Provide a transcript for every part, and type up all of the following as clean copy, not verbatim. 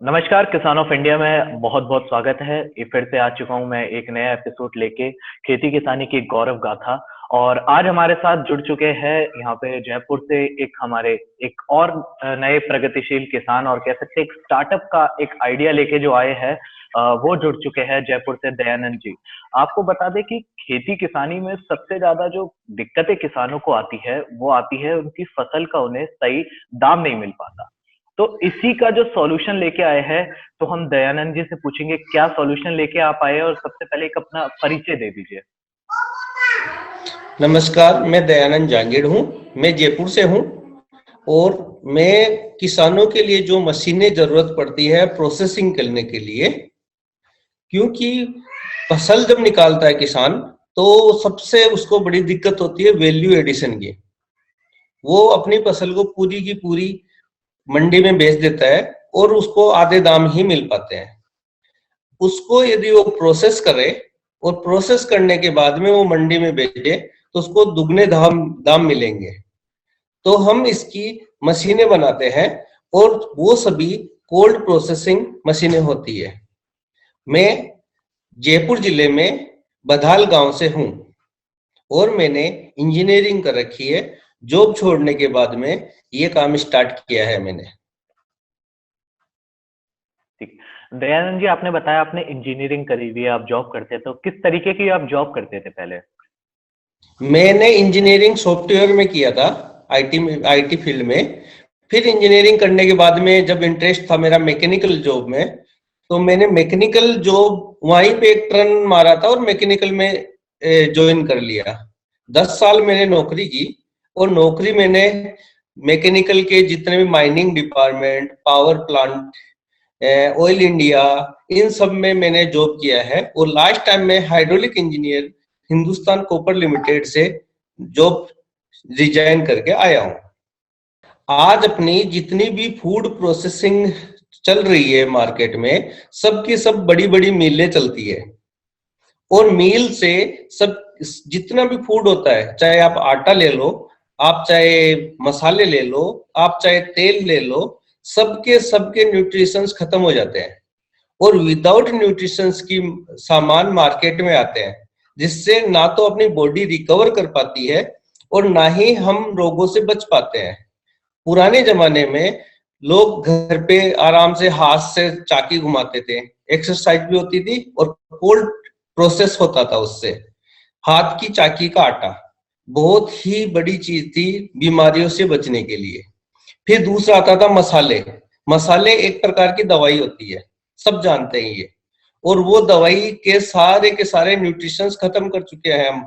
नमस्कार किसान of India में बहुत बहुत स्वागत है। ये फिर से आ चुका हूं मैं एक नया एपिसोड लेके खेती किसानी की गौरव गाथा। और आज हमारे साथ जुड़ चुके हैं यहाँ पे जयपुर से एक हमारे एक और नए प्रगतिशील किसान और कह सकते हैं एक स्टार्टअप का एक आइडिया लेके जो आए हैं। वो जुड़ चुके हैं जयपुर से दयानंद जी। आपको बता दें कि खेती किसानी में सबसे ज्यादा जो दिक्कतें किसानों को आती है वो आती है उनकी फसल का उन्हें सही दाम नहीं मिल पाता। तो इसी का जो सॉल्यूशन लेके आए हैं, तो हम दयानंद जी से पूछेंगे क्या सॉल्यूशन लेके आप आए और सबसे पहले एक अपना परिचय दे दीजिए। नमस्कार, मैं दयानंद जांगीड़ हूँ। मैं जयपुर से हूँ और मैं किसानों के लिए जो मशीनें जरूरत पड़ती है प्रोसेसिंग करने के लिए, क्योंकि फसल जब निकालता है किसान तो सबसे उसको बड़ी दिक्कत होती है वैल्यू एडिशन की। वो अपनी फसल को पूरी की पूरी मंडी में बेच देता है और उसको आधे दाम ही मिल पाते हैं। उसको यदि वो प्रोसेस करे और प्रोसेस करने के बाद में वो मंडी में बेचे तो उसको दुगने दाम दाम मिलेंगे। तो हम इसकी मशीनें बनाते हैं और वो सभी कोल्ड प्रोसेसिंग मशीनें होती है। मैं जयपुर जिले में बधाल गांव से हूँ और मैंने इंजीनियरिंग कर रखी है। जॉब छोड़ने के बाद में ये काम स्टार्ट किया है मैंने। ठीक। दयानंद जी, आपने बताया आपने इंजीनियरिंग करी हुई है, आप जॉब करते थे, तो किस तरीके की आप जॉब करते थे पहले? मैंने इंजीनियरिंग सॉफ्टवेयर में किया था, आईटी फील्ड में। फिर इंजीनियरिंग करने के बाद में जब इंटरेस्ट था मेरा मैकेनिकल जॉब में, तो मैंने मैकेनिकल जॉब वहीं पे एक टर्न मारा था और मैकेनिकल में ज्वाइन कर लिया। 10 साल मैंने नौकरी की और नौकरी मैंने मैकेनिकल के जितने भी mining department, power plant, Oil India, इन सब में मैंने जॉब किया है। और लास्ट टाइम मैं hydraulic engineer Hindustan Copper Limited से जॉब रिजाइन करके आया हूं। आज अपनी जितनी भी फूड प्रोसेसिंग चल रही है मार्केट में, सबकी सब बड़ी बड़ी मिलें चलती है और मिल से सब जितना भी फूड होता है, चाहे आप आटा ले लो, आप चाहे मसाले ले लो, आप चाहे तेल ले लो, सबके सबके न्यूट्रिशंस खत्म हो जाते हैं और विदाउट न्यूट्रिशंस की सामान मार्केट में आते हैं, जिससे ना तो अपनी बॉडी रिकवर कर पाती है और ना ही हम रोगों से बच पाते हैं। पुराने जमाने में लोग घर पे आराम से हाथ से चाकी घुमाते थे, एक्सरसाइज भी होती थी और कोल्ड प्रोसेस होता था उससे। हाथ की चाकी का आटा बहुत ही बड़ी चीज थी बीमारियों से बचने के लिए। फिर दूसरा आता था मसाले। मसाले एक प्रकार की दवाई होती है, सब जानते हैं ये। और वो दवाई के सारे न्यूट्रिशंस खत्म कर चुके हैं हम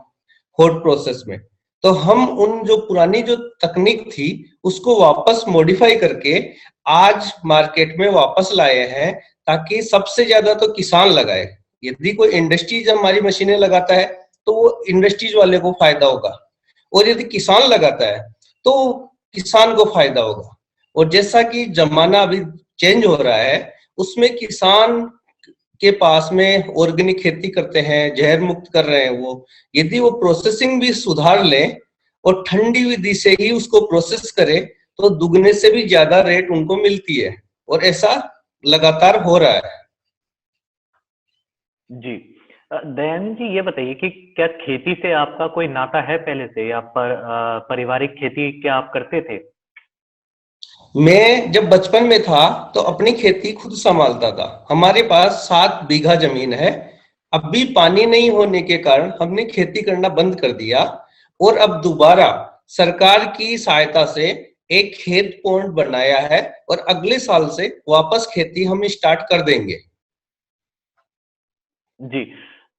हॉट प्रोसेस में। तो हम उन जो पुरानी जो तकनीक थी उसको वापस मॉडिफाई करके आज मार्केट में वापस लाए हैं, ताकि सबसे ज्यादा तो किसान लगाए। यदि कोई इंडस्ट्रीज हमारी मशीनें लगाता है तो वो इंडस्ट्रीज वाले को फायदा होगा, और यदि किसान लगाता है तो किसान को फायदा होगा। और जैसा कि जमाना अभी चेंज हो रहा है, उसमें किसान के पास में ऑर्गेनिक खेती करते हैं, जहर मुक्त कर रहे हैं वो। यदि वो प्रोसेसिंग भी सुधार लें और ठंडी विधि से ही उसको प्रोसेस करें तो दुगने से भी ज्यादा रेट उनको मिलती है, और ऐसा लगातार हो रहा है। जी। दयानंद जी, ये बताइए कि क्या खेती से आपका कोई नाता है पहले से, या पारिवारिक खेती क्या आप करते थे? मैं जब बचपन में था तो अपनी खेती खुद संभालता था। हमारे पास 7 बीघा जमीन है। अब भी पानी नहीं होने के कारण हमने खेती करना बंद कर दिया और अब दोबारा सरकार की सहायता से एक खेत पॉन्ड बनाया है और अगले साल से वापस खेती हम स्टार्ट कर देंगे। जी।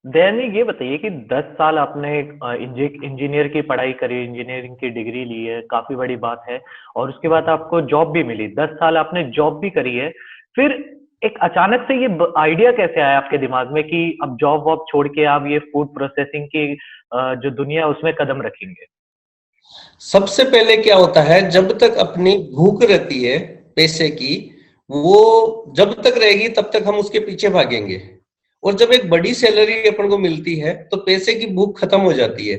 दयानंद, ये बताइए कि 10 साल आपने इंजीनियर की पढ़ाई करी, इंजीनियरिंग की डिग्री ली है, काफी बड़ी बात है। और उसके बाद आपको जॉब भी मिली, 10 साल आपने जॉब भी करी है। फिर एक अचानक से ये आइडिया कैसे आया आपके दिमाग में कि अब जॉब वॉब छोड़ के आप ये फूड प्रोसेसिंग की जो दुनिया है उसमें कदम रखेंगे? सबसे पहले क्या होता है, जब तक अपनी भूख रहती है पैसे की, वो जब तक रहेगी तब तक हम उसके पीछे भागेंगे। और जब एक बड़ी सैलरी अपन को मिलती है तो पैसे की भूख खत्म हो जाती है,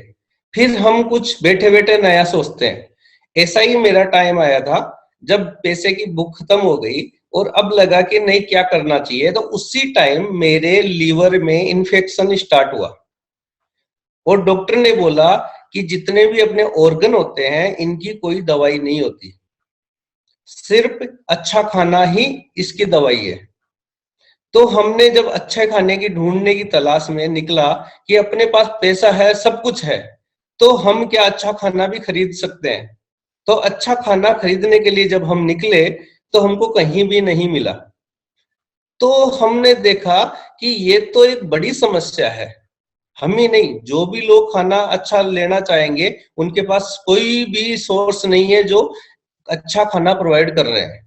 फिर हम कुछ बैठे बैठे नया सोचते हैं। ऐसा ही मेरा टाइम आया था, जब पैसे की भूख खत्म हो गई और अब लगा कि नहीं क्या करना चाहिए, तो उसी टाइम मेरे लीवर में इन्फेक्शन स्टार्ट हुआ और डॉक्टर ने बोला कि जितने भी अपने ऑर्गन होते हैं इनकी कोई दवाई नहीं होती, सिर्फ अच्छा खाना ही इसकी दवाई है। तो हमने जब अच्छे खाने की ढूंढने की तलाश में निकला कि अपने पास पैसा है, सब कुछ है, तो हम क्या अच्छा खाना भी खरीद सकते हैं। तो अच्छा खाना खरीदने के लिए जब हम निकले तो हमको कहीं भी नहीं मिला। तो हमने देखा कि ये तो एक बड़ी समस्या है। हम ही नहीं, जो भी लोग खाना अच्छा लेना चाहेंगे उनके पास कोई भी सोर्स नहीं है जो अच्छा खाना प्रोवाइड कर रहे हैं।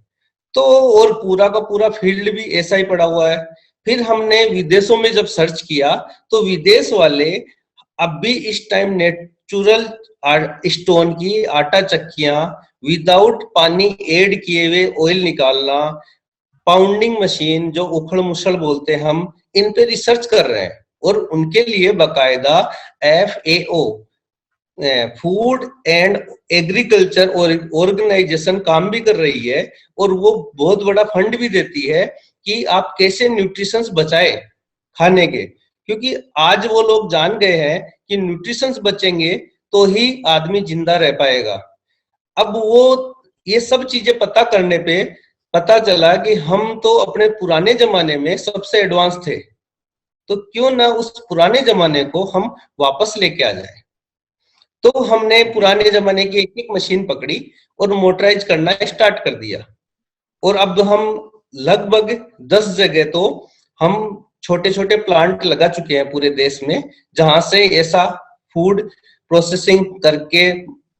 तो और पूरा का पूरा फील्ड भी ऐसा ही पड़ा हुआ है। फिर हमने विदेशों में जब सर्च किया तो विदेश वाले अब भी इस टाइम नेचुरल स्टोन की आटा चक्कियां, विदाउट पानी ऐड किए हुए ऑयल निकालना, पाउंडिंग मशीन जो उखड़ मुसड़ बोलते हैं हम, इन पे रिसर्च कर रहे हैं। और उनके लिए बकायदा FAO, food and agriculture organization काम भी कर रही है और वो बहुत बड़ा फंड भी देती है कि आप कैसे न्यूट्रिशंस बचाए खाने के, क्योंकि आज वो लोग जान गए हैं कि न्यूट्रिशंस बचेंगे तो ही आदमी जिंदा रह पाएगा। अब वो ये सब चीजें पता करने पे पता चला कि हम तो अपने पुराने जमाने में सबसे एडवांस थे, तो क्यों ना उस पुराने जमाने को हम वापस लेके आ जाए। तो हमने पुराने जमाने की एक एक मशीन पकड़ी और मोटराइज करना स्टार्ट कर दिया। और अब हम लगभग 10 जगह तो हम छोटे छोटे प्लांट लगा चुके हैं पूरे देश में, जहां से ऐसा फूड प्रोसेसिंग करके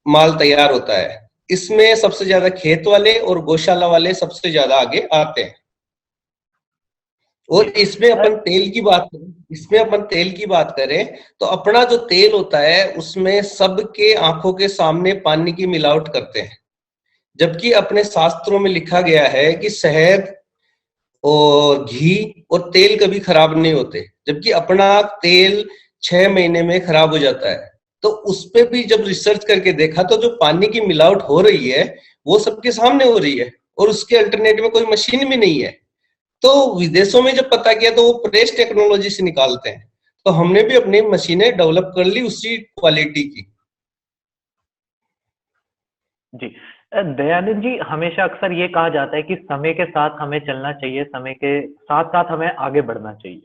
माल तैयार होता है। इसमें सबसे ज्यादा खेत वाले और गौशाला वाले सबसे ज्यादा आगे आते हैं। और इसमें अपन तेल की बात करें तो अपना जो तेल होता है उसमें सबके आंखों के सामने पानी की मिलावट करते हैं, जबकि अपने शास्त्रों में लिखा गया है कि शहद और घी और तेल कभी खराब नहीं होते, जबकि अपना तेल 6 महीने में खराब हो जाता है। तो उस पे भी जब रिसर्च करके देखा तो जो पानी की मिलावट हो रही है वो सबके सामने हो रही है और उसके अल्टरनेट में कोई मशीन भी नहीं है। तो विदेशों में जब पता किया तो वो प्रेस टेक्नोलॉजी से निकालते हैं, तो हमने भी अपनी मशीनें डेवलप कर ली उसी क्वालिटी की। जी। दयानंद जी, हमेशा अक्सर ये कहा जाता है कि समय के साथ हमें चलना चाहिए, समय के साथ साथ हमें आगे बढ़ना चाहिए।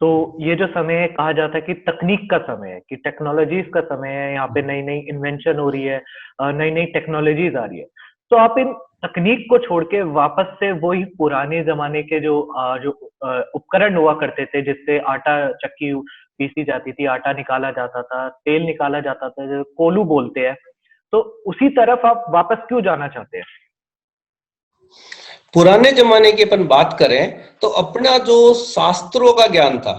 तो ये जो समय है, कहा जाता है कि तकनीक का समय है, कि टेक्नोलॉजीज का समय है, यहाँ पे नई नई इन्वेंशन हो रही है, नई नई टेक्नोलॉजीज आ रही है। तो आप इन तकनीक को छोड़ के वापस से वही पुराने जमाने के जो उपकरण हुआ करते थे, जिससे आटा चक्की पीसी जाती थी, आटा निकाला जाता था, तेल निकाला जाता था, जो कोलू बोलते हैं, तो उसी तरफ आप वापस क्यों जाना चाहते हैं? पुराने जमाने की अपन बात करें तो अपना जो शास्त्रों का ज्ञान था,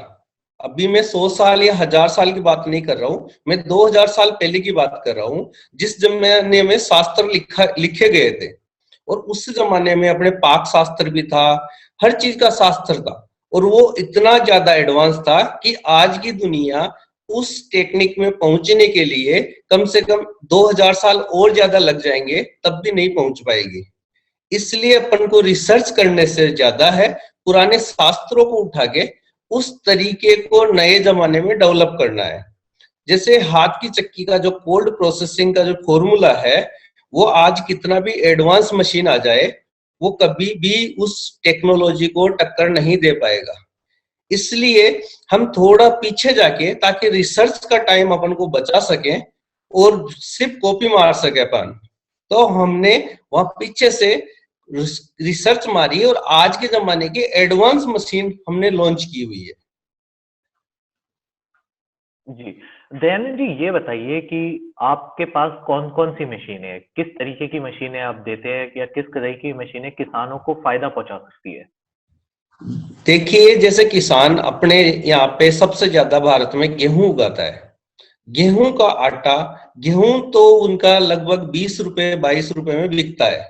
अभी मैं 100 साल या 1000 साल की बात नहीं कर रहा हूं, मैं 2000 साल पहले की बात कर रहा हूं, जिस जमाने में शास्त्र लिखे गए थे। और उस जमाने में अपने पाक शास्त्र भी था, हर चीज का शास्त्र था, और वो इतना ज्यादा एडवांस था कि आज की दुनिया उस टेक्निक में पहुंचने के लिए कम से कम 2000 साल और ज्यादा लग जाएंगे, तब भी नहीं पहुंच पाएगी। इसलिए अपन को रिसर्च करने से ज्यादा है पुराने शास्त्रों को उठा के उस तरीके को नए जमाने में डेवलप करना है। जैसे हाथ की चक्की का जो कोल्ड प्रोसेसिंग का जो फॉर्मूला है, वो आज कितना भी एडवांस मशीन आ जाए वो कभी भी उस टेक्नोलॉजी को टक्कर नहीं दे पाएगा। इसलिए हम थोड़ा पीछे जाके, ताकि रिसर्च का टाइम अपन को बचा सके और सिर्फ कॉपी मार सके अपन, तो हमने वहां पीछे से रिसर्च मारी और आज के जमाने की एडवांस मशीन हमने लॉन्च की हुई है। जी। दयानंद जी, ये बताइए कि आपके पास कौन-कौन सी मशीनें हैं? किस तरीके की मशीनें आप देते हैं, या किस तरह की मशीनें किसानों को फ़ायदा पहुँचा सकती है? देखिए, जैसे किसान अपने यहाँ पे सबसे ज्यादा भारत में गेहूं उगाता है। गेहूं का आटा, गेहूं तो उनका लगभग 20 रुपए 22 रुपए में बिकता है,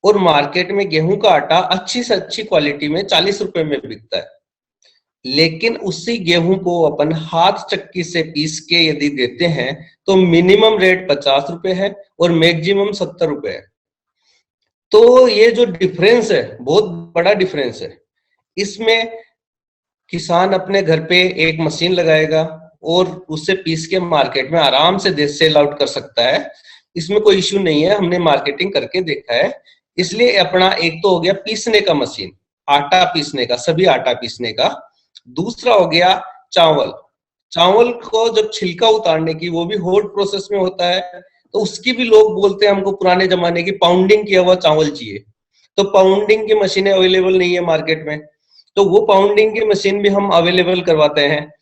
और मार्केट में गेहूं का आटा अच्छी से अच्छी क्वालिटी में 40 रुपए में बिकता है। लेकिन उसी गेहूं को अपन हाथ चक्की से पीस के यदि देते हैं तो मिनिमम रेट 50 रुपए है और मैक्सिमम 70 रुपए है। तो ये जो डिफरेंस है, बहुत बड़ा डिफरेंस है। इसमें किसान अपने घर पे एक मशीन लगाएगा और उससे पीस के मार्केट में आराम से सेल आउट कर सकता है। इसमें कोई इश्यू नहीं है, हमने मार्केटिंग करके देखा है। इसलिए अपना एक तो हो गया पीसने का मशीन, आटा पीसने का, सभी आटा पीसने का। दूसरा हो गया चावल। चावल को जब छिलका उतारने की, वो भी हॉट प्रोसेस में होता है, तो उसकी भी लोग बोलते हैं हमको पुराने जमाने की पाउंडिंग किया हुआ चावल चाहिए। तो पाउंडिंग की मशीनें अवेलेबल नहीं है मार्केट में, तो वो पाउंडिंग की मशीन भी हम अवेलेबल करवाते हैं।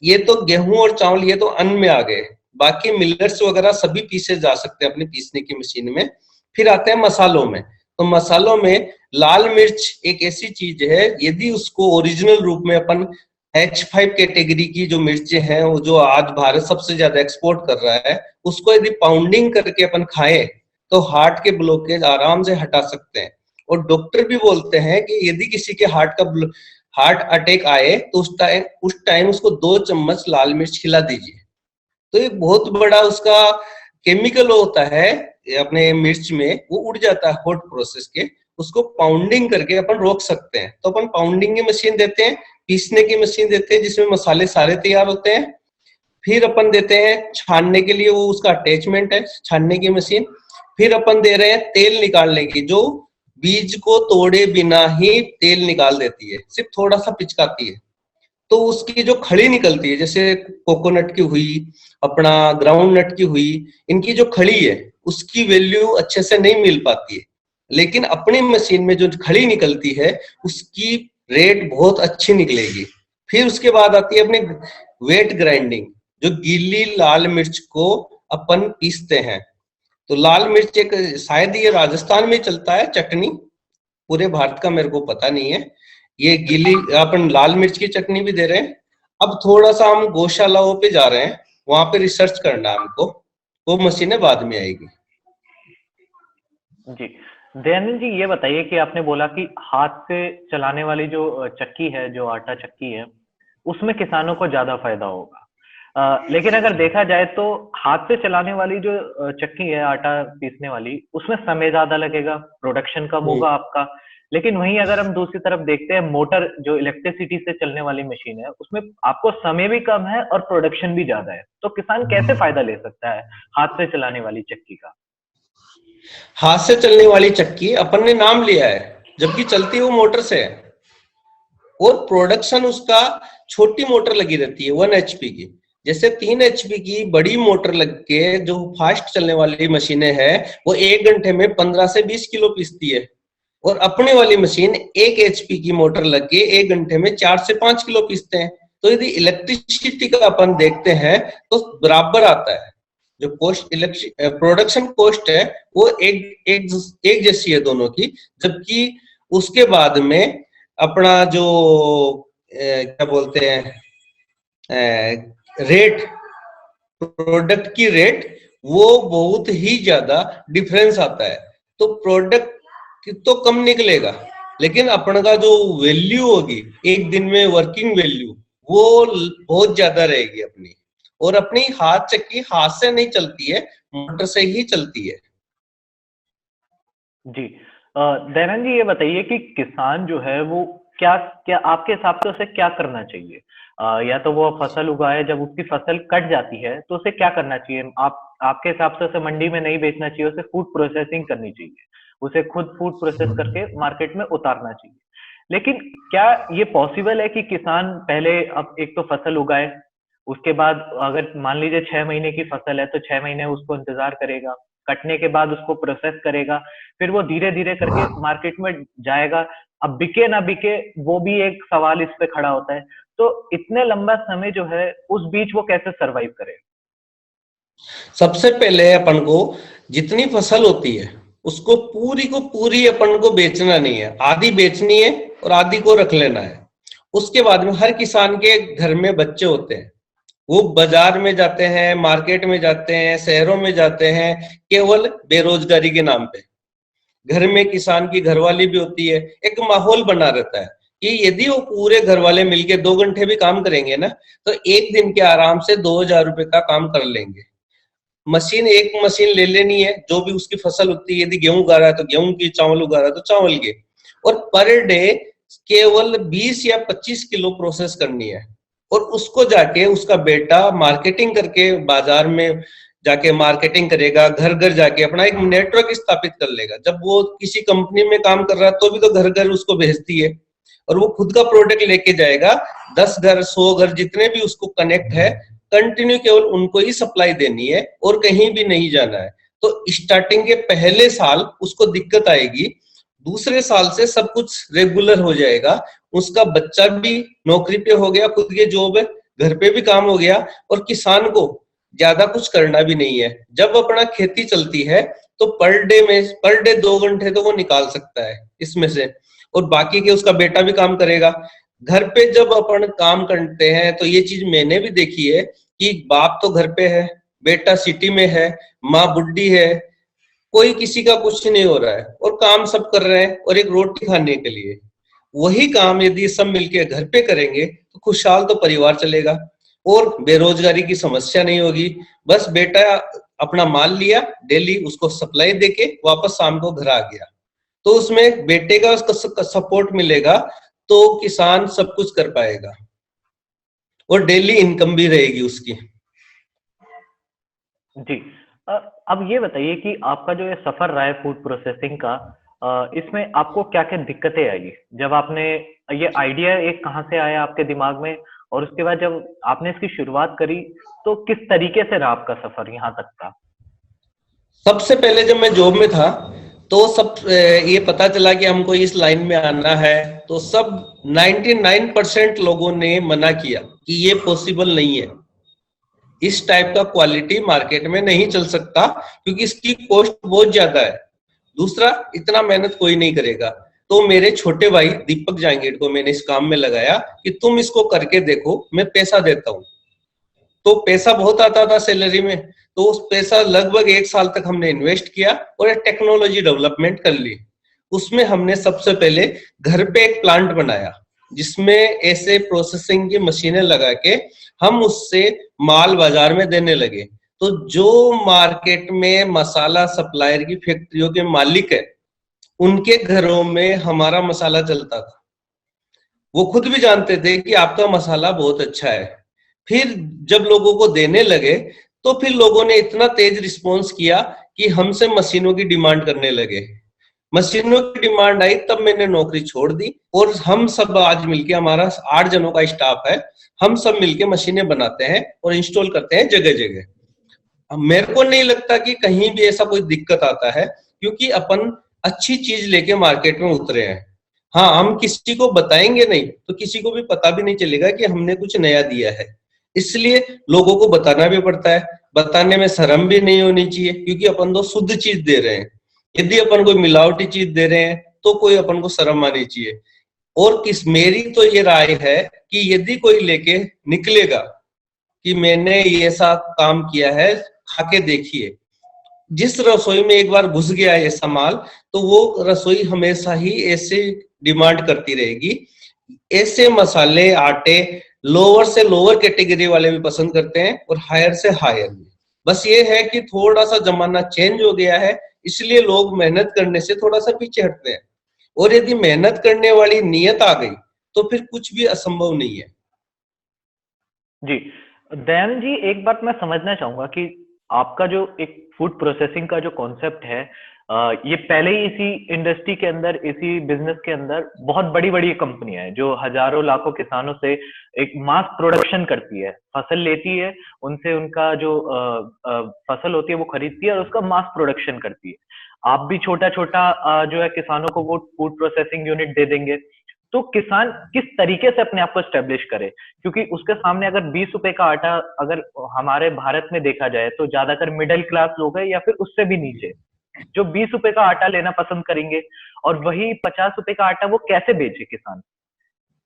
ये तो गेहूं और चावल, ये तो अन्न में आ गए। बाकी मिलेट्स वगैरह सभी पीसे जा सकते हैं अपनी पीसने की मशीन में। फिर आते हैं मसालों में। तो मसालों में लाल मिर्च एक ऐसी चीज है, यदि उसको ओरिजिनल रूप में अपन H5 कैटेगरी की जो मिर्चें हैं, वो जो आज भारत सबसे ज्यादा एक्सपोर्ट कर रहा है, उसको यदि पाउंडिंग करके अपन खाएं तो हार्ट के ब्लॉकेज आराम से हटा सकते हैं। और डॉक्टर भी बोलते हैं कि यदि किसी के हार्ट अटैक आए तो उस टाइम उसको 2 चम्मच लाल मिर्च खिला दीजिए। तो ये बहुत बड़ा उसका केमिकल होता है अपने मिर्च में, वो उड़ जाता है हॉट प्रोसेस के, उसको पाउंडिंग करके अपन रोक सकते हैं। तो अपन पाउंडिंग की मशीन देते हैं, पीसने की मशीन देते हैं जिसमें मसाले सारे तैयार होते हैं। फिर अपन देते हैं छानने के लिए, वो उसका अटैचमेंट है छानने की मशीन। फिर अपन दे रहे हैं तेल निकालने की, जो बीज को तोड़े बिना ही तेल निकाल देती है, सिर्फ थोड़ा सा पिचकाती है। तो उसकी जो खड़ी निकलती है, जैसे कोकोनट की हुई, अपना ग्राउंड नट की हुई, इनकी जो खड़ी है उसकी वैल्यू अच्छे से नहीं मिल पाती है। लेकिन अपनी मशीन में जो खड़ी निकलती है उसकी रेट बहुत अच्छी निकलेगी। फिर उसके बाद आती है अपनी वेट ग्राइंडिंग, जो गीली लाल मिर्च को अपन पीसते हैं। तो लाल मिर्च एक, शायद ये राजस्थान में चलता है चटनी, पूरे भारत का मेरे को पता नहीं है। ये गीली अपन लाल मिर्च की चटनी भी दे रहे हैं। अब थोड़ा सा हम गौशालाओं पे जा रहे हैं, वहां पे रिसर्च करना है हमको, वो मशीनें बाद में आएगी। जी, दयानंद जी, ये बताइए कि आपने बोला कि हाथ से चलाने वाली जो चक्की है, जो आटा चक्की है, उसमें किसानों को ज्यादा फायदा होगा। लेकिन अगर देखा जाए तो हाथ से चलाने वाली जो चक्की है, आटा पीसने वाली, उसमें समय ज्यादा लगेगा, प्रोडक्शन कम होगा आपका। लेकिन वहीं अगर हम दूसरी तरफ देखते हैं, मोटर जो इलेक्ट्रिसिटी से चलने वाली मशीन है, उसमें आपको समय भी कम है और प्रोडक्शन भी ज्यादा है। तो किसान कैसे फायदा ले सकता है हाथ से चलाने वाली चक्की का? हाथ से चलने वाली चक्की अपन ने नाम लिया है, जबकि चलती वो मोटर से है। और प्रोडक्शन उसका, छोटी मोटर लगी रहती है 1 HP की। जैसे 3 HP की बड़ी मोटर लग के जो फास्ट चलने वाली मशीनें हैं, वो 1 घंटे में 15 से 20 किलो पीसती है। और अपने वाली मशीन 1 HP की मोटर लग के 1 घंटे में 4 से 5 किलो पीसते हैं। तो यदि इलेक्ट्रिसिटी का अपन देखते हैं तो बराबर आता है। जो कॉस्ट, प्रोडक्शन कॉस्ट है, वो एक जैसी है दोनों की। जबकि उसके बाद में अपना जो क्या बोलते हैं, रेट, प्रोडक्ट की रेट, वो बहुत ही ज्यादा डिफरेंस आता है। तो प्रोडक्ट तो कम निकलेगा, लेकिन अपन का जो वैल्यू होगी एक दिन में, वर्किंग वैल्यू, वो बहुत ज्यादा रहेगी अपनी। और अपनी हाथ चक्की हाथ से नहीं चलती है, मोटर से ही चलती है। जी, दयानंद जी, ये बताइए कि किसान जो है वो क्या क्या आपके हिसाब से उसे क्या करना चाहिए? या तो वो फसल उगाए, जब उसकी फसल कट जाती है तो उसे क्या करना चाहिए? आपके हिसाब से उसे मंडी में नहीं बेचना चाहिए, उसे फूड प्रोसेसिंग करनी चाहिए, उसे खुद फूड प्रोसेस करके मार्केट में उतारना चाहिए। लेकिन क्या ये पॉसिबल है कि किसान पहले अब एक तो फसल उगाए, उसके बाद अगर मान लीजिए 6 महीने की फसल है तो 6 महीने उसको इंतजार करेगा, कटने के बाद उसको प्रोसेस करेगा, फिर वो धीरे धीरे करके मार्केट में जाएगा। अब बिके ना बिके, वो भी एक सवाल इस पे खड़ा होता है। तो इतने लंबा समय जो है, उस बीच वो कैसे सरवाइव करे? सबसे पहले अपन को जितनी फसल होती है उसको पूरी को पूरी अपन को बेचना नहीं है, आधी बेचनी है और आधी को रख लेना है। उसके बाद में हर किसान के घर में बच्चे होते हैं, वो बाजार में जाते हैं, मार्केट में जाते हैं, शहरों में जाते हैं, केवल बेरोजगारी के नाम पे। घर में किसान की घरवाली भी होती है, एक माहौल बना रहता है कि यदि वो पूरे घर वाले मिलके 2 घंटे भी काम करेंगे ना, तो एक दिन के आराम से 2000 रुपए का काम कर लेंगे। मशीन एक मशीन ले लेनी है, जो भी उसकी फसल होती है, यदि गेहूं उगा रहा है तो गेहूं की, चावल उगा रहा है तो चावल की, और पर डे केवल 20 या 25 किलो प्रोसेस करनी है। और उसको जाके उसका बेटा मार्केटिंग करके बाजार में जाके मार्केटिंग करेगा, घर घर जाके अपना एक नेटवर्क स्थापित कर लेगा। जब वो किसी कंपनी में काम कर रहा है तो भी तो घर घर उसको भेजती है, और वो खुद का प्रोडक्ट लेके जाएगा। 10 घर 100 घर जितने भी उसको कनेक्ट है, कंटिन्यू केवल उनको ही सप्लाई देनी है और कहीं भी नहीं जाना है। तो स्टार्टिंग के पहले साल उसको दिक्कत आएगी, दूसरे साल से सब कुछ रेगुलर हो जाएगा। उसका बच्चा भी नौकरी पे हो गया, खुद के जॉब है, घर पे भी काम हो गया, और किसान को ज्यादा कुछ करना भी नहीं है। जब अपना खेती चलती है तो पर डे 2 घंटे तो वो निकाल सकता है इसमें से, और बाकी के उसका बेटा भी काम करेगा। घर पे जब अपन काम करते हैं तो ये चीज मैंने भी देखी है कि बाप तो घर पे है, बेटा सिटी में है, माँ बुढ़ी है, कोई किसी का कुछ नहीं हो रहा है और काम सब कर रहे हैं और एक रोटी खाने के लिए। वही काम यदि सब मिलके घर पे करेंगे तो खुशहाल तो परिवार चलेगा और बेरोजगारी की समस्या नहीं होगी। बस बेटा अपना माल लिया, डेली उसको सप्लाई देके वापस शाम को घर आ गया, तो उसमें बेटे का उसका सपोर्ट मिलेगा तो किसान सब कुछ कर पाएगा और डेली इनकम भी रहेगी उसकी। जी। अब ये बताइए कि आपका जो ये सफर रहा है फूड प्रोसेसिंग का, इसमें आपको क्या क्या दिक्कतें आई जब आपने ये आइडिया एक कहाँ से आया आपके दिमाग में, और उसके बाद जब आपने इसकी शुरुआत करी तो किस तरीके से रहा आपका सफर यहाँ तक का? सबसे पहले जब मैं जॉब में था तो सब ये पता चला कि हमको इस लाइन में आना है, तो सब 99% लोगों ने मना किया कि ये पॉसिबल नहीं है, इस टाइप का क्वालिटी मार्केट में नहीं चल सकता क्योंकि इसकी कॉस्ट बहुत ज्यादा है, दूसरा इतना मेहनत कोई नहीं करेगा। तो मेरे छोटे भाई दीपक जांगीड़ को मैंने इस काम में लगाया कि तुम इसको करके देखो, मैं पैसा देता हूँ। तो पैसा बहुत आता था सैलरी में, तो उस पैसा लगभग 1 साल तक हमने इन्वेस्ट किया और एक टेक्नोलॉजी डेवलपमेंट कर ली। उसमें हमने सबसे पहले घर पे एक प्लांट बनाया जिसमें ऐसे प्रोसेसिंग की मशीनें लगा के हम उससे माल बाजार में देने लगे। तो जो मार्केट में मसाला सप्लायर की फैक्ट्रियों के मालिक है, उनके घरों में हमारा मसाला चलता था। वो खुद भी जानते थे कि आपका मसाला बहुत अच्छा है। फिर जब लोगों को देने लगे तो फिर लोगों ने इतना तेज रिस्पॉन्स किया कि हमसे मशीनों की डिमांड करने लगे। मशीनों की डिमांड आई तब मैंने नौकरी छोड़ दी और हम सब आज मिलके, हमारा 8 जनों का स्टाफ है, हम सब मिलके मशीनें बनाते हैं और इंस्टॉल करते हैं जगह जगह। मेरे को नहीं लगता कि कहीं भी ऐसा कोई दिक्कत आता है क्योंकि अपन अच्छी चीज लेके मार्केट में उतरे हैं। हाँ, हम किसी को बताएंगे नहीं तो किसी को भी पता भी नहीं चलेगा कि हमने कुछ नया दिया है, इसलिए लोगों को बताना भी पड़ता है। बताने में शर्म भी नहीं होनी चाहिए क्योंकि अपन तो शुद्ध चीज दे रहे हैं। यदि अपन कोई मिलावटी चीज दे रहे हैं तो कोई अपन को शर्म आनी चाहिए। और मेरी तो ये राय है कि यदि कोई लेके निकलेगा कि मैंने ये ऐसा काम किया है, खाके देखिए, जिस रसोई में एक बार घुस गया है ऐसा माल, तो वो रसोई हमेशा ही ऐसे डिमांड करती रहेगी। ऐसे मसाले आटे लोअर से लोअर कैटेगरी वाले भी पसंद करते हैं और हायर से हायर भी। बस ये है कि थोड़ा सा जमाना चेंज हो गया है, इसलिए लोग मेहनत करने से थोड़ा सा पीछे हटते हैं, और यदि मेहनत करने वाली नियत आ गई तो फिर कुछ भी असंभव नहीं है। जी। दयानंद जी, एक बात मैं समझना चाहूंगा कि आपका जो एक फूड प्रोसेसिंग का जो कॉन्सेप्ट है, ये पहले ही इसी इंडस्ट्री के अंदर, इसी बिजनेस के अंदर बहुत बड़ी बड़ी कंपनियां हैं जो हजारों लाखों किसानों से एक मास प्रोडक्शन करती है, फसल लेती है उनसे, उनका जो फसल होती है वो खरीदती है और उसका मास प्रोडक्शन करती है। आप भी छोटा छोटा जो है किसानों को वो फूड प्रोसेसिंग यूनिट दे देंगे, तो किसान किस तरीके से अपने आप को स्टेब्लिश करे? क्योंकि उसके सामने अगर 20 रुपए का आटा, अगर हमारे भारत में देखा जाए तो ज्यादातर मिडिल क्लास लोग हैं या फिर उससे भी नीचे, जो 20 रुपए का आटा लेना पसंद करेंगे, और वही 50 रुपए का आटा वो कैसे बेचे किसान?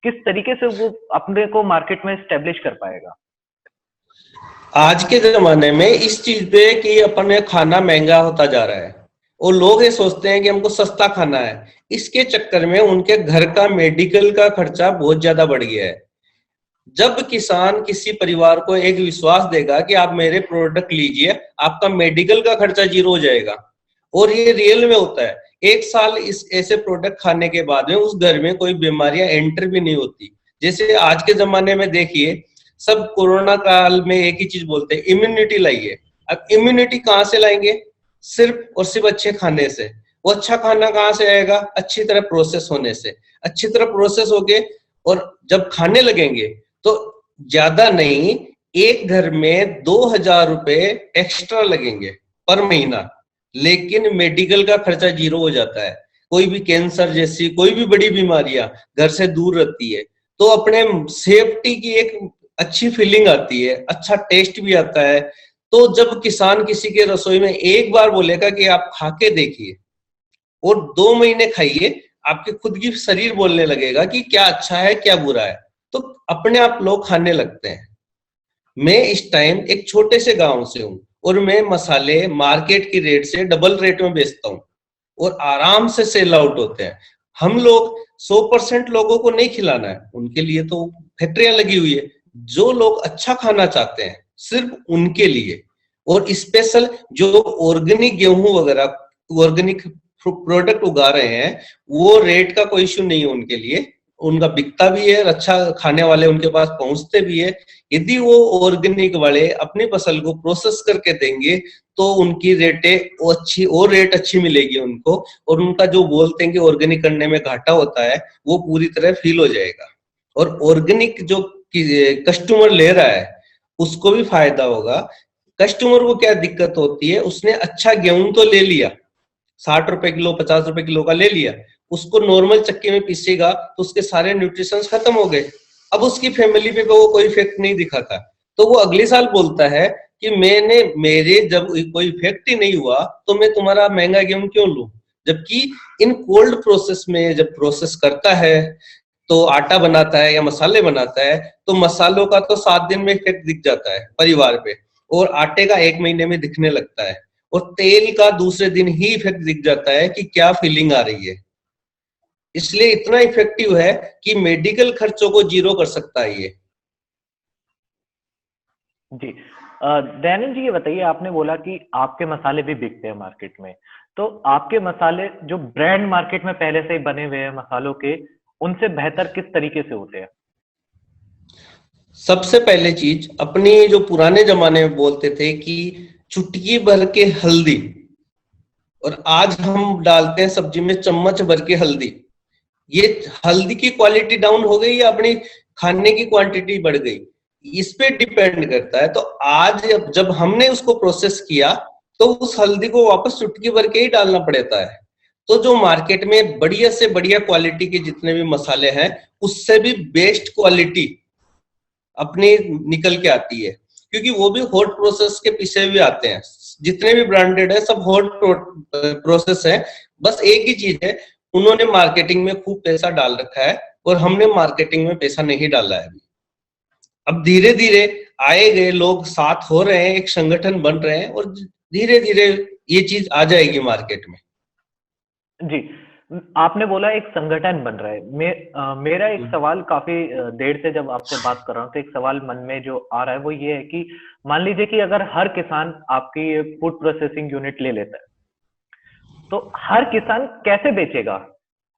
किस तरीके से वो अपने को मार्केट में स्टेब्लिश कर पाएगा? आज के जमाने में इस चीज पे कि अपन खाना महंगा होता जा रहा है और लोग ये सोचते हैं कि हमको सस्ता खाना है, इसके चक्कर में उनके घर का मेडिकल का खर्चा बहुत ज्यादा बढ़ गया है। जब किसान किसी परिवार को एक विश्वास देगा कि आप मेरे प्रोडक्ट लीजिए, आपका मेडिकल का खर्चा जीरो हो जाएगा। और ये रियल में होता है। एक साल इस ऐसे प्रोडक्ट खाने के बाद में उस घर में कोई बीमारियां एंटर भी नहीं होती। जैसे आज के जमाने में देखिए, सब कोरोना काल में एक ही चीज बोलते हैं, इम्यूनिटी लाइए। अब इम्यूनिटी कहाँ से लाएंगे? सिर्फ और सिर्फ अच्छे खाने से। वो अच्छा खाना कहाँ से आएगा? अच्छी तरह प्रोसेस होने से। अच्छी तरह प्रोसेस होके और जब खाने लगेंगे तो ज्यादा नहीं, एक घर में 2,000 रुपए एक्स्ट्रा लगेंगे पर महीना, लेकिन मेडिकल का खर्चा जीरो हो जाता है। कोई भी कैंसर जैसी कोई भी बड़ी बीमारियां घर से दूर रहती है। तो अपने सेफ्टी की एक अच्छी फीलिंग आती है, अच्छा टेस्ट भी आता है। तो जब किसान किसी के रसोई में एक बार बोलेगा कि आप खा के देखिए और 2 महीने खाइए, आपके खुद की शरीर बोलने लगेगा कि क्या अच्छा है क्या बुरा है, तो अपने आप लोग खाने लगते हैं। मैं इस टाइम एक छोटे से गांव से हूँ और मैं मसाले मार्केट की रेट से डबल रेट में बेचता हूँ और आराम से सेल आउट होते हैं। हम लोग 100% लोगों को नहीं खिलाना है, उनके लिए तो फैक्ट्रियां लगी हुई है। जो लोग अच्छा खाना चाहते हैं सिर्फ उनके लिए। और स्पेशल जो ऑर्गेनिक गेहूं वगैरह ऑर्गेनिक प्रोडक्ट उगा रहे हैं, वो रेट का कोई इश्यू नहीं है उनके लिए। उनका बिकता भी है, अच्छा खाने वाले उनके पास पहुंचते भी है। यदि वो ऑर्गेनिक वाले अपनी फसल को प्रोसेस करके देंगे तो उनकी रेटें वो अच्छी और रेट अच्छी मिलेगी उनको। और उनका जो बोलते हैं कि ऑर्गेनिक करने में घाटा होता है, वो पूरी तरह फील हो जाएगा। और ऑर्गेनिक जो कस्टमर ले रहा है उसको भी फायदा होगा। कस्टमर को क्या दिक्कत होती है, उसने अच्छा गेहूं तो ले लिया, 60 रुपए किलो 50 रुपए किलो का ले लिया, उसको नॉर्मल चक्की में पीसेगा तो उसके सारे न्यूट्रिशन खत्म हो गए। अब उसकी फैमिली पे वो कोई इफेक्ट नहीं दिखा था, तो वो अगले साल बोलता है कि मैंने मेरे जब कोई इफेक्ट ही नहीं हुआ तो मैं तुम्हारा महंगा गेहूं क्यों लूं। जबकि इन कोल्ड प्रोसेस में जब प्रोसेस करता है तो आटा बनाता है या मसाले बनाता है, तो मसालों का तो 7 दिन में इफेक्ट दिख जाता है परिवार पे, और आटे का 1 महीने में दिखने लगता है, और तेल का दूसरे दिन ही इफेक्ट दिख जाता है कि क्या फीलिंग आ रही है। इसलिए इतना इफेक्टिव है कि मेडिकल खर्चों को जीरो कर सकता है ये। जी। दयानंद जी, ये बताइए, आपने बोला कि आपके मसाले भी बिकते हैं मार्केट में, तो आपके मसाले जो ब्रांड मार्केट में पहले से ही बने हुए हैं मसालों के, उनसे बेहतर किस तरीके से होते हैं? सबसे पहले चीज, अपनी जो पुराने जमाने में बोलते थे कि चुटकी भर के हल्दी, और आज हम डालते हैं सब्जी में चम्मच भर के हल्दी। ये हल्दी की क्वालिटी डाउन हो गई या अपनी खाने की क्वांटिटी बढ़ गई, इस पे डिपेंड करता है। तो आज जब हमने उसको प्रोसेस किया तो उस हल्दी को वापस चुटकी भर के ही डालना पड़ता है। तो जो मार्केट में बढ़िया से बढ़िया क्वालिटी के जितने भी मसाले हैं, उससे भी बेस्ट क्वालिटी अपनी निकल के आती है, क्योंकि वो भी हॉट प्रोसेस के पीछे भी आते हैं। जितने भी ब्रांडेड है सब हॉट प्रोसेस है। बस एक ही चीज है, उन्होंने मार्केटिंग में खूब पैसा डाल रखा है और हमने मार्केटिंग में पैसा नहीं डाला है अभी। अब धीरे धीरे आए गए लोग साथ हो रहे हैं, एक संगठन बन रहे हैं, और धीरे धीरे ये चीज आ जाएगी मार्केट में। जी। आपने बोला एक संगठन बन रहा है। मेरा एक सवाल, काफी देर से जब आपसे बात कर रहा हूँ तो एक सवाल मन में जो आ रहा है वो ये है कि मान लीजिए कि अगर हर किसान आपकी फूड प्रोसेसिंग यूनिट ले लेता है, तो हर किसान कैसे बेचेगा?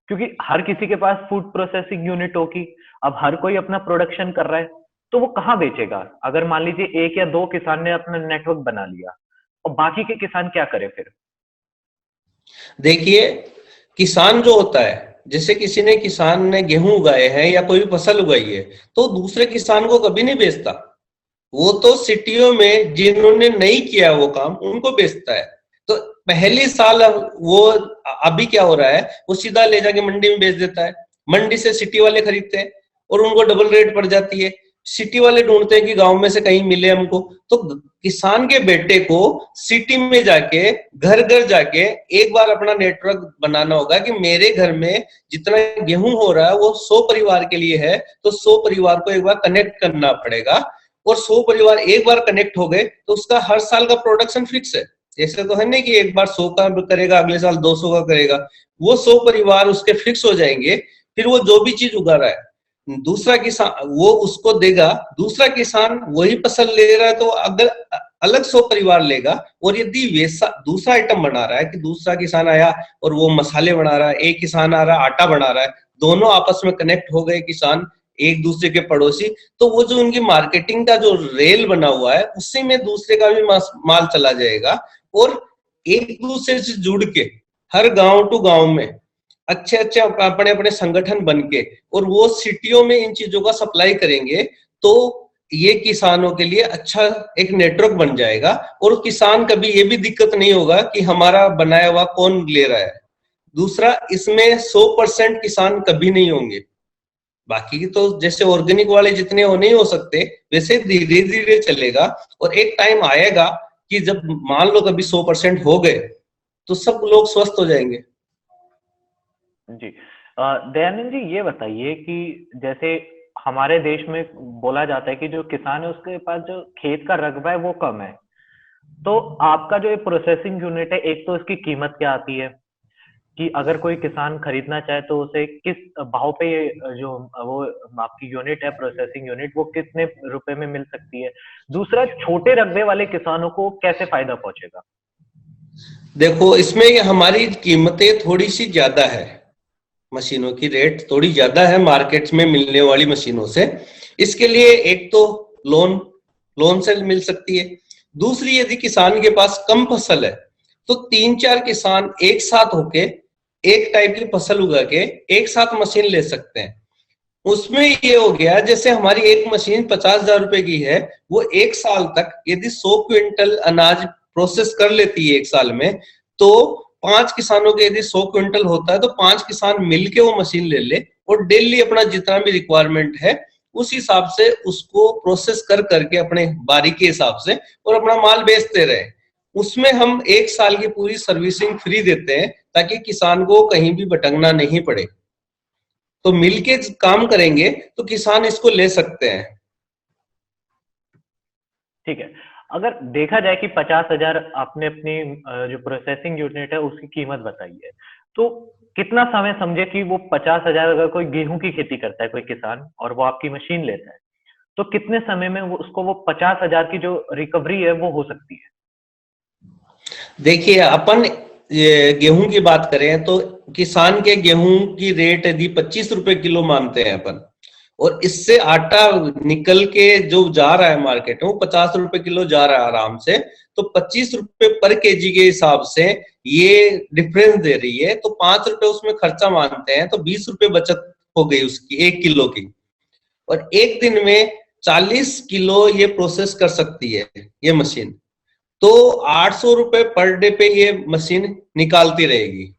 क्योंकि हर किसी के पास फूड प्रोसेसिंग यूनिट होगी। अब हर कोई अपना प्रोडक्शन कर रहा है, तो वो कहाँ बेचेगा? अगर मान लीजिए 1 या 2 किसान ने अपना नेटवर्क बना लिया, और बाकी के किसान क्या करे फिर? देखिए, किसान जो होता है, जैसे किसान ने गेहूं उगाए हैं या कोई फसल उगाई है, तो दूसरे किसान को कभी नहीं बेचता। वो तो सिटियों में जिन्होंने नहीं किया वो काम, उनको बेचता है। तो पहली साल वो, अभी क्या हो रहा है, वो सीधा ले जाके मंडी में बेच देता है। मंडी से सिटी वाले खरीदते हैं और उनको डबल रेट पड़ जाती है। सिटी वाले ढूंढते हैं कि गांव में से कहीं मिले हमको, तो किसान के बेटे को सिटी में जाके घर घर जाके एक बार अपना नेटवर्क बनाना होगा कि मेरे घर में जितना गेहूं हो रहा है वो 100 परिवार के लिए है, तो 100 परिवार को एक बार कनेक्ट करना पड़ेगा। और 100 परिवार एक बार कनेक्ट हो गए तो उसका हर साल का प्रोडक्शन फिक्स है। ऐसे तो है नहीं कि एक बार 100 का करेगा अगले साल 200 का करेगा। वो 100 परिवार उसके फिक्स हो जाएंगे। फिर वो जो भी चीज उगा रहा है, दूसरा किसान वो उसको देगा, दूसरा किसान वही फसल ले रहा है तो अगर अलग 100 परिवार लेगा। और यदि वैसा दूसरा आइटम बना रहा है कि दूसरा किसान आया और वो मसाले बना रहा है, एक किसान आ रहा है आटा बना रहा है, दोनों आपस में कनेक्ट हो गए किसान, एक दूसरे के पड़ोसी, तो वो जो उनकी मार्केटिंग का जो रेल बना हुआ है उसी में दूसरे का भी माल चला जाएगा। और एक दूसरे से जुड़ के हर गांव टू गांव में अच्छे अच्छे अपने अपने संगठन बन के और वो सिटियों में इन चीजों का सप्लाई करेंगे, तो ये किसानों के लिए अच्छा एक नेटवर्क बन जाएगा। और किसान कभी ये भी दिक्कत नहीं होगा कि हमारा बनाया हुआ कौन ले रहा है। दूसरा, इसमें 100% किसान कभी नहीं होंगे, बाकी तो जैसे ऑर्गेनिक वाले जितने हो नहीं हो सकते वैसे धीरे धीरे चलेगा। और एक टाइम आएगा कि जब मान लो कभी 100% हो गए तो सब लोग स्वस्थ हो जाएंगे। जी। दयानंद जी, ये बताइए कि जैसे हमारे देश में बोला जाता है कि जो किसान है उसके पास जो खेत का रकबा है वो कम है, तो आपका जो ये प्रोसेसिंग यूनिट है, एक तो इसकी कीमत क्या आती है कि अगर कोई किसान खरीदना चाहे तो उसे किस भाव पे ये जो वो आपकी यूनिट है, प्रोसेसिंग यूनिट, वो कितने रुपए में मिल सकती है? दूसरा, छोटे रकबे वाले किसानों को कैसे फायदा पहुंचेगा? देखो, इसमें हमारी कीमतें थोड़ी सी ज्यादा है, मशीनों की रेट थोड़ी ज्यादा है मार्केट में मिलने वाली मशीनों से। इसके लिए एक तो लोन लोन से मिल सकती है। दूसरी, यदि किसान के पास कम फसल है तो 3-4 किसान एक साथ होके एक टाइप की फसल उगा के एक साथ मशीन ले सकते हैं। उसमें ये हो गया, जैसे हमारी एक मशीन 50,000 रुपए की है, वो एक साल तक यदि 100 क्विंटल अनाज प्रोसेस कर लेती है एक साल में, तो 5 किसानों के यदि 100 क्विंटल होता है तो 5 किसान मिलके वो मशीन ले ले और डेली अपना जितना भी रिक्वायरमेंट है उस हिसाब से उसको प्रोसेस कर करके अपने बारी के हिसाब से और अपना माल बेचते रहे। उसमें हम एक साल की पूरी सर्विसिंग फ्री देते हैं ताकि किसान को कहीं भी भटकना नहीं पड़े। तो मिलके काम करेंगे तो किसान इसको ले सकते हैं। ठीक है। अगर देखा जाए कि 50,000 आपने अपनी जो प्रोसेसिंग यूनिट है उसकी कीमत बताई है, तो कितना समय समझे कि वो 50,000, अगर कोई गेहूं की खेती करता है कोई किसान और वो आपकी मशीन लेता है, तो कितने समय में वो उसको वो 50,000 की जो रिकवरी है वो हो सकती है? देखिए, अपन ये गेहूं की बात करें तो किसान के गेहूं की रेट यदि 25 रुपए किलो मानते हैं अपन, और इससे आटा निकल के जो जा रहा है मार्केट में वो 50 रुपए किलो जा रहा है आराम से, तो 25 रुपए पर केजी के हिसाब से ये डिफरेंस दे रही है। तो 5 रुपए उसमें खर्चा मानते हैं तो 20 रुपए बचत हो गई उसकी 1 किलो की। और एक दिन में 40 किलो ये प्रोसेस कर सकती है ये मशीन, तो 800 रुपए पर डे पे ये मशीन निकालती रहेगी।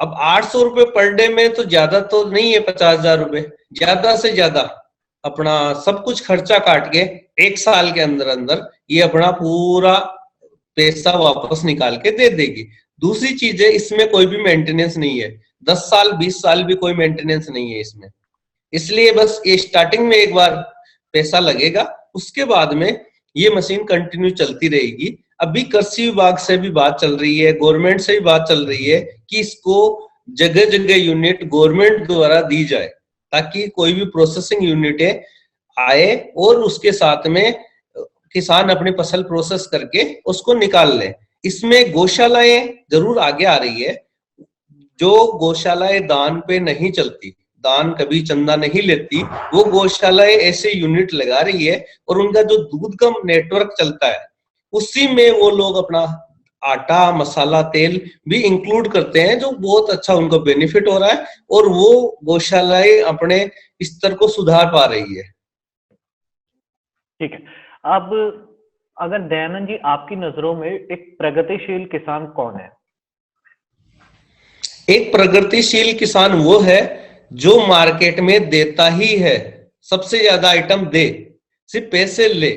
अब 800 रुपए पर डे में तो ज्यादा तो नहीं है, 50,000 रुपए ज्यादा से ज्यादा अपना सब कुछ खर्चा काट के एक साल के अंदर अंदर ये अपना पूरा पैसा वापस निकाल के दे देगी। दूसरी चीज है, इसमें कोई भी मेंटेनेंस नहीं है, 10 साल 20 साल भी कोई मेंटेनेंस नहीं है इसमें। इसलिए बस ये स्टार्टिंग में एक बार पैसा लगेगा, उसके बाद में ये मशीन कंटिन्यू चलती रहेगी। अभी कृषि विभाग से भी बात चल रही है, गवर्नमेंट से भी बात चल रही है कि इसको जगह जगह यूनिट गवर्नमेंट द्वारा दी जाए ताकि कोई भी प्रोसेसिंग यूनिटें आए और उसके साथ में किसान अपनी फसल प्रोसेस करके उसको निकाल ले। इसमें गौशालाएं जरूर आगे आ रही है, जो गौशालाएं दान पे नहीं चलती, दान कभी चंदा नहीं लेती, वो गौशालाएं ऐसे यूनिट लगा रही है और उनका जो दूध का नेटवर्क चलता है उसी में वो लोग अपना आटा मसाला तेल भी इंक्लूड करते हैं, जो बहुत अच्छा उनको बेनिफिट हो रहा है और वो गौशालाएं अपने स्तर को सुधार पा रही है। ठीक है। अब अगर दयानंद जी, आपकी नजरों में एक प्रगतिशील किसान कौन है? एक प्रगतिशील किसान वो है जो मार्केट में देता ही है, सबसे ज्यादा आइटम दे, सिर्फ पैसे ले,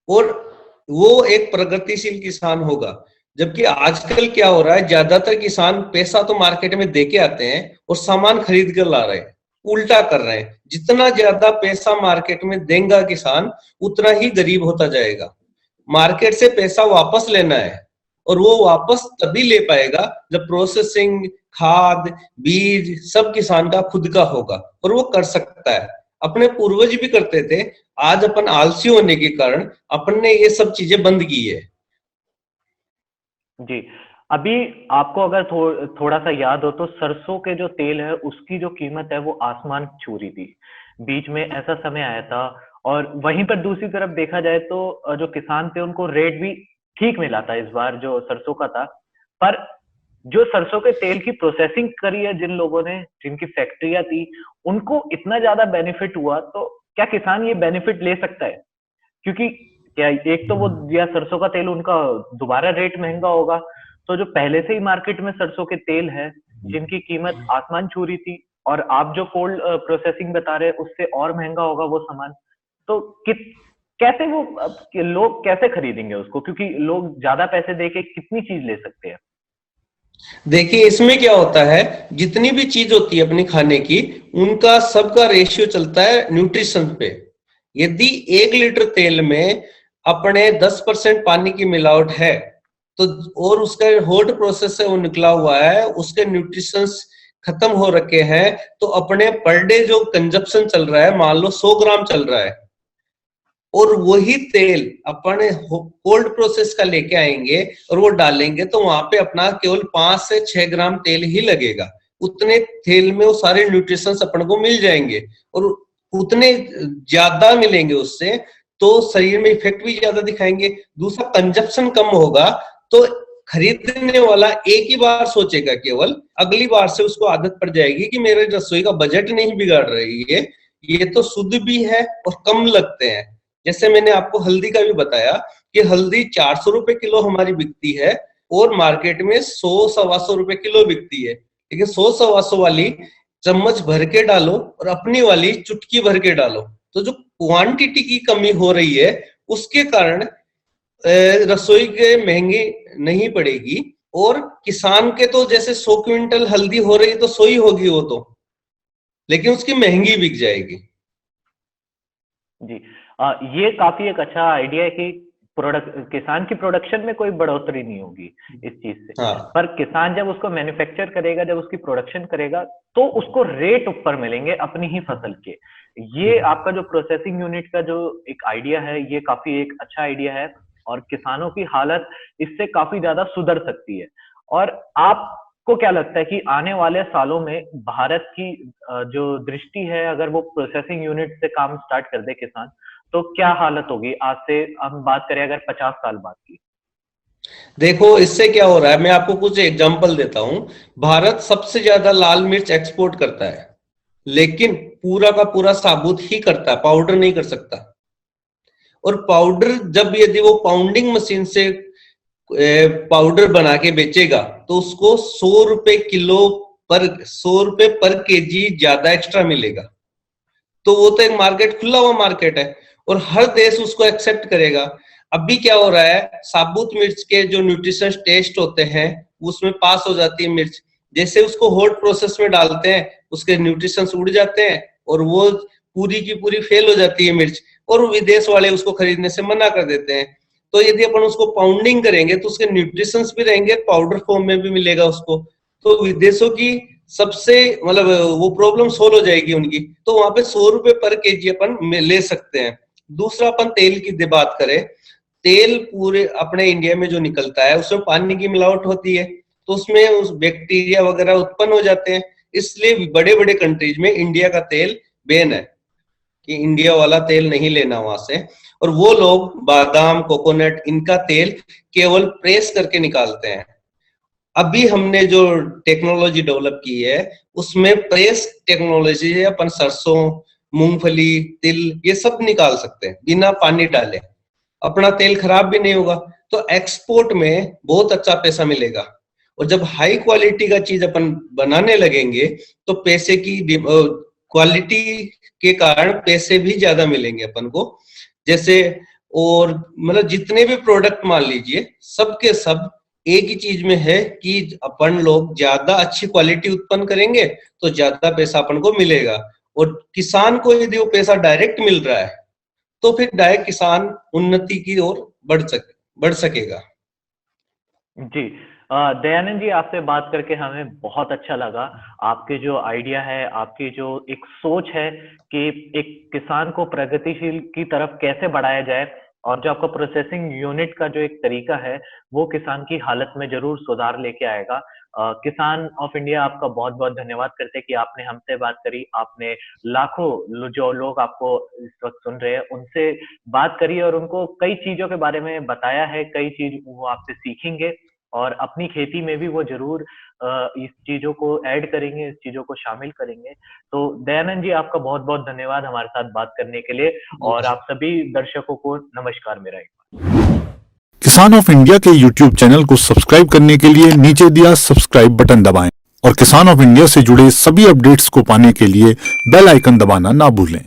और वो एक प्रगतिशील किसान होगा। जबकि आजकल क्या हो रहा है, ज्यादातर किसान पैसा तो मार्केट में देके आते हैं और सामान खरीद कर ला रहे हैं, उल्टा कर रहे हैं। जितना ज्यादा पैसा मार्केट में देगा किसान उतना ही गरीब होता जाएगा। मार्केट से पैसा वापस लेना है और वो वापस तभी ले पाएगा जब प्रोसेसिंग, खाद, बीज सब किसान का खुद का होगा, और वो कर सकता है। अपने पूर्वज भी करते थे, आज अपन आलसी होने के कारण अपन ने ये सब चीजें बंद की है। जी। अभी आपको अगर थोड़ा सा याद हो तो सरसों के जो तेल है उसकी जो कीमत है वो आसमान छू रही थी। बीच में ऐसा समय आया था, और वहीं पर दूसरी तरफ देखा जाए तो जो किसान थे उनको रेट भी ठीक मिला था इस बार जो सरसों का था। पर जो सरसों के तेल की प्रोसेसिंग करी है जिन लोगों ने, जिनकी फैक्ट्रियां थी, उनको इतना ज्यादा बेनिफिट हुआ, तो क्या किसान ये बेनिफिट ले सकता है? क्योंकि क्या एक तो वो या सरसों का तेल उनका दोबारा रेट महंगा होगा, तो जो पहले से ही मार्केट में सरसों के तेल है जिनकी कीमत आसमान छू रही थी, और आप जो कोल्ड प्रोसेसिंग बता रहे हैं उससे और महंगा होगा वो सामान, तो कैसे वो लोग कैसे खरीदेंगे उसको, क्योंकि लोग ज्यादा पैसे दे के कितनी चीज ले सकते हैं? देखिए इसमें क्या होता है, जितनी भी चीज होती है अपनी खाने की, उनका सबका रेशियो चलता है न्यूट्रिशन पे। यदि 1 लीटर तेल में अपने 10% पानी की मिलावट है, तो और उसका हॉट प्रोसेस से वो निकला हुआ है, उसके न्यूट्रिशंस खत्म हो रखे हैं, तो अपने पर डे जो कंजप्शन चल रहा है, मान लो 100 ग्राम चल रहा है, और वही तेल अपन कोल्ड प्रोसेस का लेके आएंगे और वो डालेंगे, तो वहां पे अपना केवल 5 से 6 ग्राम तेल ही लगेगा। उतने तेल में वो सारे न्यूट्रिशंस अपन को मिल जाएंगे, और उतने ज्यादा मिलेंगे उससे, तो शरीर में इफेक्ट भी ज्यादा दिखाएंगे। दूसरा, कंजप्शन कम होगा, तो खरीदने वाला एक ही बार सोचेगा केवल, अगली बार से उसको आदत पड़ जाएगी कि मेरे रसोई का बजट नहीं बिगाड़ रही है, ये तो शुद्ध भी है और कम लगते हैं। जैसे मैंने आपको हल्दी का भी बताया कि हल्दी 400 रुपए किलो हमारी बिकती है, और मार्केट में 100-125 रुपए किलो बिकती है। लेकिन 100-125 वाली चम्मच भर के डालो और अपनी वाली चुटकी भर के डालो, तो जो क्वांटिटी की कमी हो रही है उसके कारण रसोई के महंगी नहीं पड़ेगी। और किसान के तो जैसे 100 क्विंटल हल्दी हो रही तो 100 ही होगी वो तो, लेकिन उसकी महंगी बिक जाएगी। जी। ये काफी एक अच्छा आइडिया है कि किसान की प्रोडक्शन में कोई बढ़ोतरी नहीं होगी इस चीज से। हाँ। पर किसान जब उसको मैन्युफैक्चर करेगा, जब उसकी प्रोडक्शन करेगा, तो उसको रेट ऊपर मिलेंगे अपनी ही फसल के। ये आपका जो प्रोसेसिंग यूनिट का जो एक आइडिया है, ये काफी एक अच्छा आइडिया है, और किसानों की हालत इससे काफी ज्यादा सुधर सकती है। और आपको क्या लगता है कि आने वाले सालों में भारत की जो दृष्टि है, अगर वो प्रोसेसिंग यूनिट से काम स्टार्ट कर दे किसान, तो क्या हालत होगी? आज से हम बात करें अगर 50 साल बाद की। देखो इससे क्या हो रहा है, मैं आपको कुछ एग्जांपल देता हूं। भारत सबसे ज्यादा लाल मिर्च एक्सपोर्ट करता है, लेकिन पूरा का पूरा साबुत ही करता है, पाउडर नहीं कर सकता। और पाउडर जब यदि वो पाउंडिंग मशीन से पाउडर बना के बेचेगा, तो उसको 100 रुपए किलो पर 100 रुपए पर केजी ज्यादा एक्स्ट्रा मिलेगा। तो वो तो एक मार्केट, खुला हुआ मार्केट है, और हर देश उसको एक्सेप्ट करेगा। अभी क्या हो रहा है, साबुत मिर्च के जो न्यूट्रिशन टेस्ट होते हैं उसमें पास हो जाती है मिर्च, जैसे उसको हॉट प्रोसेस में डालते हैं उसके न्यूट्रिशन उड़ जाते हैं, और वो पूरी की पूरी फेल हो जाती है मिर्च, और विदेश वाले उसको खरीदने से मना कर देते हैं। तो यदि अपन उसको पाउंडिंग करेंगे तो उसके न्यूट्रिशंस भी रहेंगे, पाउडर फॉर्म में भी मिलेगा उसको, तो विदेशों की सबसे मतलब वो प्रॉब्लम सोल्व हो जाएगी उनकी। तो वहां पे 100 रुपए पर केजी अपन ले सकते हैं। दूसरा, अपन तेल की बात करें, तेल पूरे अपने इंडिया में जो निकलता है उसमें पानी की मिलावट होती है, तो उसमें उस बैक्टीरिया वगैरह उत्पन्न हो जाते हैं। इसलिए बड़े बड़े कंट्रीज में इंडिया का तेल बैन है कि इंडिया वाला तेल नहीं लेना वहां से, और वो लोग बादाम, कोकोनट, इनका तेल केवल प्रेस करके निकालते हैं। अभी हमने जो टेक्नोलॉजी डेवलप की है उसमें प्रेस टेक्नोलॉजी है, अपन सरसों, मूंगफली, तिल ये सब निकाल सकते हैं बिना पानी डाले, अपना तेल खराब भी नहीं होगा। तो एक्सपोर्ट में बहुत अच्छा पैसा मिलेगा, और जब हाई क्वालिटी का चीज अपन बनाने लगेंगे तो पैसे की क्वालिटी के कारण पैसे भी ज्यादा मिलेंगे अपन को। जैसे और मतलब जितने भी प्रोडक्ट मान लीजिए, सबके सब एक ही चीज में है कि अपन लोग ज्यादा अच्छी क्वालिटी उत्पन्न करेंगे तो ज्यादा पैसा अपन को मिलेगा। और किसान को यदि वो पैसा डायरेक्ट मिल रहा है तो फिर डायरेक्ट किसान उन्नति की ओर बढ़ सकेगा। जी। दयानंद जी, आपसे बात करके हमें बहुत अच्छा लगा। आपके जो आइडिया है, आपकी जो एक सोच है कि एक किसान को प्रगतिशील की तरफ कैसे बढ़ाया जाए और जो आपका प्रोसेसिंग यूनिट का जो एक तरीका है, वो किसान की हालत में ज़रूर सुधार लेके आएगा। किसान ऑफ इंडिया आपका बहुत-बहुत धन्यवाद करते हैं कि आपने हमसे बात करी। आपने लाखों लो जो लोग आपको इस वक़्त सुन रहे हैं, उनसे बात करी और उनको कई चीज़ों के बारे में बताया है, कई चीज़ वो आपसे सीखेंगे और अपनी खेती में भी वो ज़रूर इस चीज़ों को ऐड करेंगे, इस चीज़ों को शामिल करेंगे। तो दयानंद जी, आपका बहुत-बहुत धन्यवाद हमारे साथ बात करने के लिए और आप सभी दर्शकों को नमस्कार मेरा एक बार। किसान ऑफ इंडिया के यूट्यूब चैनल को सब्सक्राइब करने के लिए नीचे दिया सब्सक्राइब बटन दबाएं और किसान ऑफ इंडिया से जुड़े सभी अपडेट्स को पाने के लिए बेल आइकन दबाना ना भूलें।